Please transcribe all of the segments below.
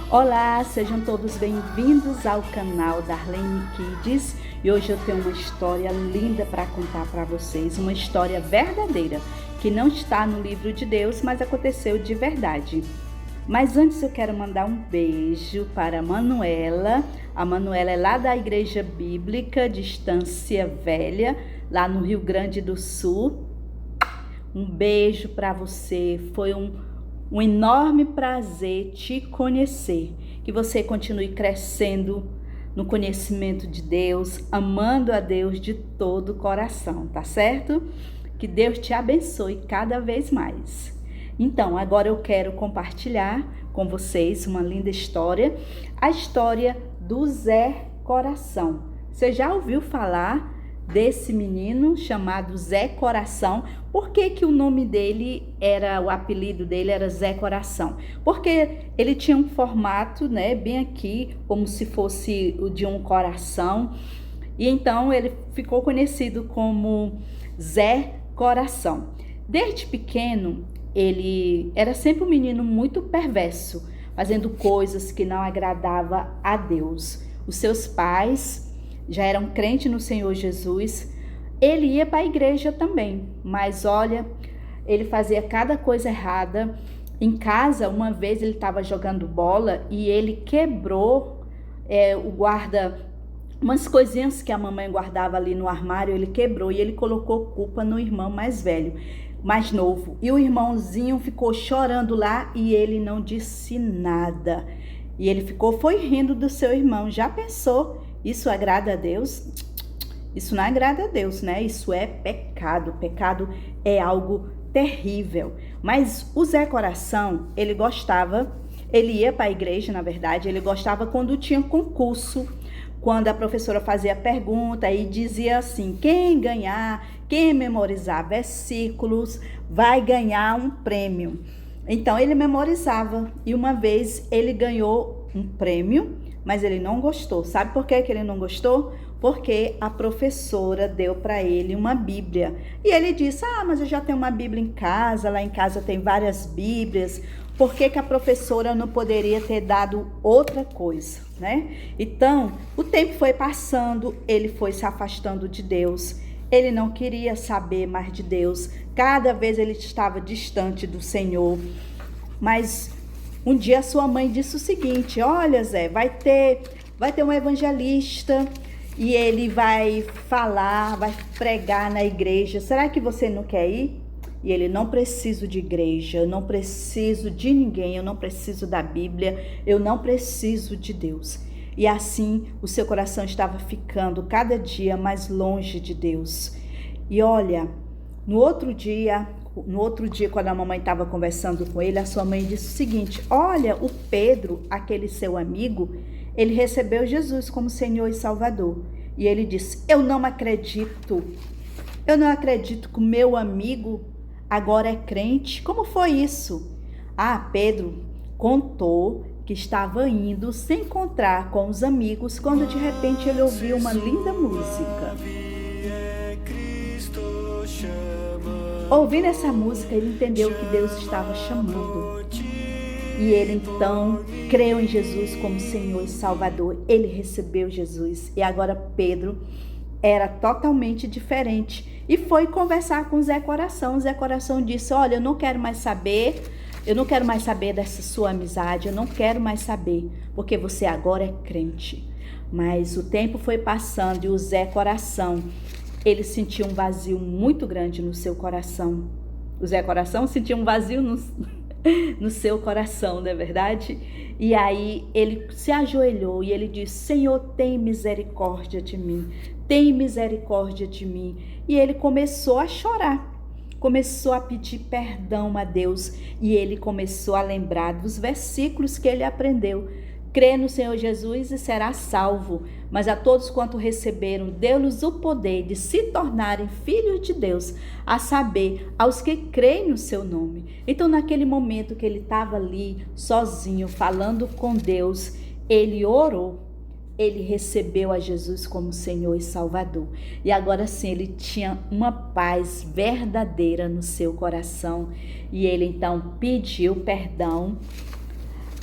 Olá, sejam todos bem-vindos ao canal Darlene Kids e hoje eu tenho uma história linda para contar para vocês, uma história verdadeira que não está no livro de Deus, mas aconteceu de verdade. Mas antes eu quero mandar um beijo para a Manuela. A Manuela é lá da Igreja Bíblica de Estância Velha, lá no Rio Grande do Sul. Um beijo para você, foi um enorme prazer te conhecer, que você continue crescendo no conhecimento de Deus, amando a Deus de todo o coração, tá certo? Que Deus te abençoe cada vez mais. Então, agora eu quero compartilhar com vocês uma linda história, a história do Zé Coração. Você já ouviu falar desse menino chamado Zé Coração? Por que o nome dele o apelido dele era Zé Coração? Porque ele tinha um formato, né, bem aqui, como se fosse o de um coração. E então ele ficou conhecido como Zé Coração. Desde pequeno, ele era sempre um menino muito perverso, fazendo coisas que não agradavam a Deus. Os seus pais já eram crentes no Senhor Jesus. Ele ia para a igreja também, mas olha, ele fazia cada coisa errada. Em casa, uma vez ele estava jogando bola e ele quebrou umas coisinhas que a mamãe guardava ali no armário, ele quebrou e ele colocou culpa no irmão mais novo. E o irmãozinho ficou chorando lá e ele não disse nada. E ele foi rindo do seu irmão. Já pensou? Isso agrada a Deus? Isso não agrada a Deus, né? Isso é pecado. Pecado é algo terrível. Mas o Zé Coração, ele ia para a igreja, na verdade, ele gostava quando tinha concurso, quando a professora fazia pergunta e dizia assim: quem memorizar versículos vai ganhar um prêmio. Então ele memorizava e uma vez ele ganhou um prêmio, mas ele não gostou. Sabe por que ele não gostou? Porque a professora deu para ele uma Bíblia. E ele disse: mas eu já tenho uma Bíblia em casa, lá em casa tem várias Bíblias. Por que a professora não poderia ter dado outra coisa, né? Então, o tempo foi passando, ele foi se afastando de Deus. Ele não queria saber mais de Deus. Cada vez ele estava distante do Senhor. Mas um dia a sua mãe disse o seguinte: olha, Zé, vai ter um evangelista e ele vai pregar na igreja. Será que você não quer ir? E ele: não preciso de igreja, eu não preciso de ninguém, eu não preciso da Bíblia, eu não preciso de Deus. E assim o seu coração estava ficando cada dia mais longe de Deus. E olha, no outro dia, quando a mamãe estava conversando com ele, a sua mãe disse o seguinte: olha, o Pedro, aquele seu amigo, ele recebeu Jesus como Senhor e Salvador. E ele disse: eu não acredito que o meu amigo agora é crente. Como foi isso? Pedro contou que estava indo se encontrar com os amigos quando de repente ele ouviu uma linda música. Ouvindo essa música, ele entendeu que Deus estava chamando. E ele então creu em Jesus como Senhor e Salvador. Ele recebeu Jesus. E agora Pedro era totalmente diferente. E foi conversar com Zé Coração. Zé Coração disse: olha, eu não quero mais saber dessa sua amizade. Eu não quero mais saber, porque você agora é crente. Mas o tempo foi passando e o Zé Coração, ele sentiu um vazio muito grande no seu coração. O Zé Coração sentia um vazio no seu coração, não é verdade? E aí ele se ajoelhou e ele disse: Senhor, tem misericórdia de mim, tem misericórdia de mim. E ele começou a chorar, começou a pedir perdão a Deus e ele começou a lembrar dos versículos que ele aprendeu. Crê no Senhor Jesus e será salvo, mas a todos quanto receberam, deu-lhes o poder de se tornarem filhos de Deus, a saber, aos que creem no seu nome. Então, naquele momento que ele estava ali, sozinho, falando com Deus, ele orou, ele recebeu a Jesus como Senhor e Salvador. E agora sim, ele tinha uma paz verdadeira no seu coração. E ele então pediu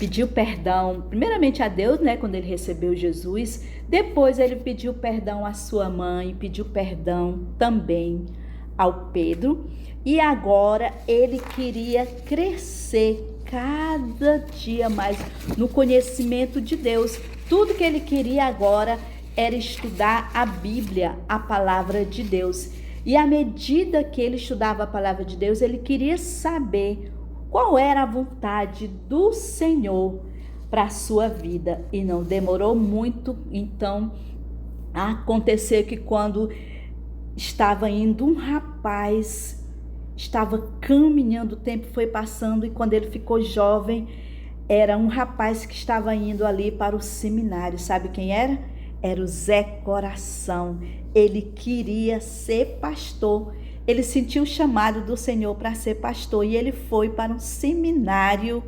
pediu perdão, primeiramente a Deus, né, quando ele recebeu Jesus. Depois ele pediu perdão à sua mãe, pediu perdão também ao Pedro. E agora ele queria crescer cada dia mais no conhecimento de Deus. Tudo que ele queria agora era estudar a Bíblia, a palavra de Deus. E à medida que ele estudava a palavra de Deus, ele queria saber qual era a vontade do Senhor para a sua vida. E não demorou muito, então aconteceu que quando estava indo um rapaz, estava caminhando, o tempo foi passando, e quando ele ficou jovem, era um rapaz que estava indo ali para o seminário. Sabe quem era? Era o Zé Coração. Ele queria ser pastor. Ele sentiu o chamado do Senhor para ser pastor e ele foi para um seminário.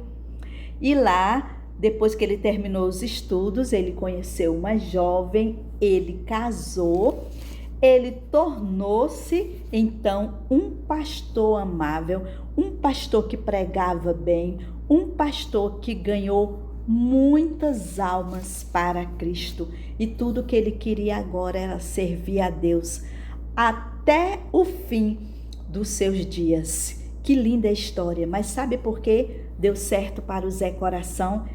E lá, depois que ele terminou os estudos, ele conheceu uma jovem, ele casou, ele tornou-se então um pastor amável, um pastor que pregava bem, um pastor que ganhou muitas almas para Cristo. E tudo que ele queria agora era servir a Deus até o fim dos seus dias. Que linda história! Mas sabe por que deu certo para o Zé Coração?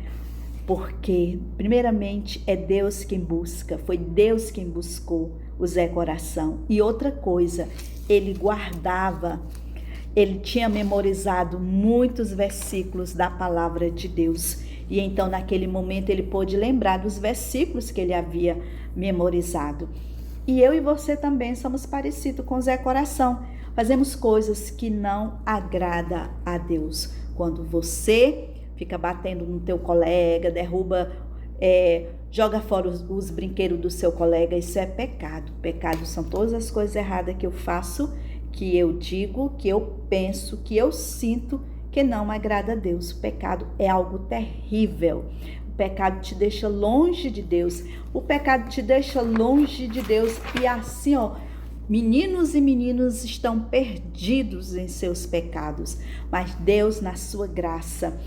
Porque, primeiramente, é Deus quem busca, foi Deus quem buscou o Zé Coração. E outra coisa, ele guardava, ele tinha memorizado muitos versículos da palavra de Deus. E então, naquele momento, ele pôde lembrar dos versículos que ele havia memorizado. E eu e você também somos parecidos com o Zé Coração. Fazemos coisas que não agradam a Deus. Quando você fica batendo no teu colega, derruba, joga fora os brinquedos do seu colega, isso é pecado. Pecado são todas as coisas erradas que eu faço, que eu digo, que eu penso, que eu sinto, que não agrada a Deus. O pecado é algo terrível. O pecado te deixa longe de Deus. O pecado te deixa longe de Deus. E assim, meninos e meninas estão perdidos em seus pecados. Mas Deus, na sua graça,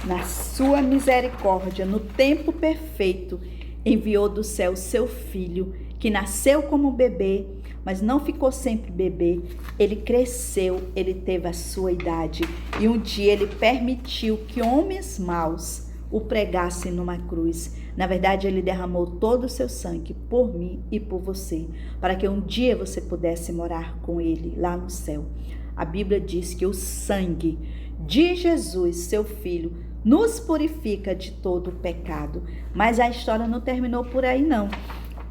na sua misericórdia, no tempo perfeito, enviou do céu seu filho, que nasceu como bebê, mas não ficou sempre bebê. Ele cresceu, ele teve a sua idade. E um dia ele permitiu que homens maus o pregassem numa cruz. Na verdade, ele derramou todo o seu sangue por mim e por você, para que um dia você pudesse morar com ele lá no céu. A Bíblia diz que o sangue de Jesus, seu filho, nos purifica de todo o pecado. Mas a história não terminou por aí, não.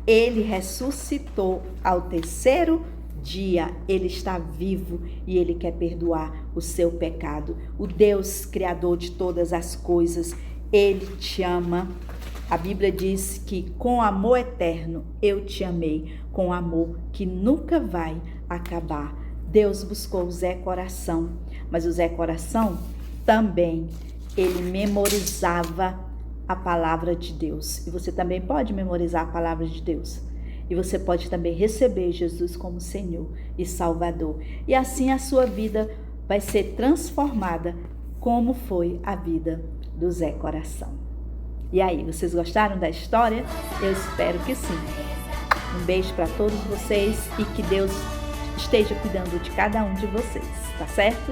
Ele ressuscitou ao terceiro dia, ele está vivo e ele quer perdoar o seu pecado. O Deus criador de todas as coisas, ele te ama. A Bíblia diz que com amor eterno eu te amei, com amor que nunca vai acabar. Deus buscou o Zé Coração, mas o Zé Coração também, ele memorizava a palavra de Deus. E você também pode memorizar a palavra de Deus. E você pode também receber Jesus como Senhor e Salvador. E assim a sua vida vai ser transformada, como foi a vida do Zé Coração. E aí, vocês gostaram da história? Eu espero que sim. Um beijo para todos vocês e que Deus esteja cuidando de cada um de vocês, tá certo?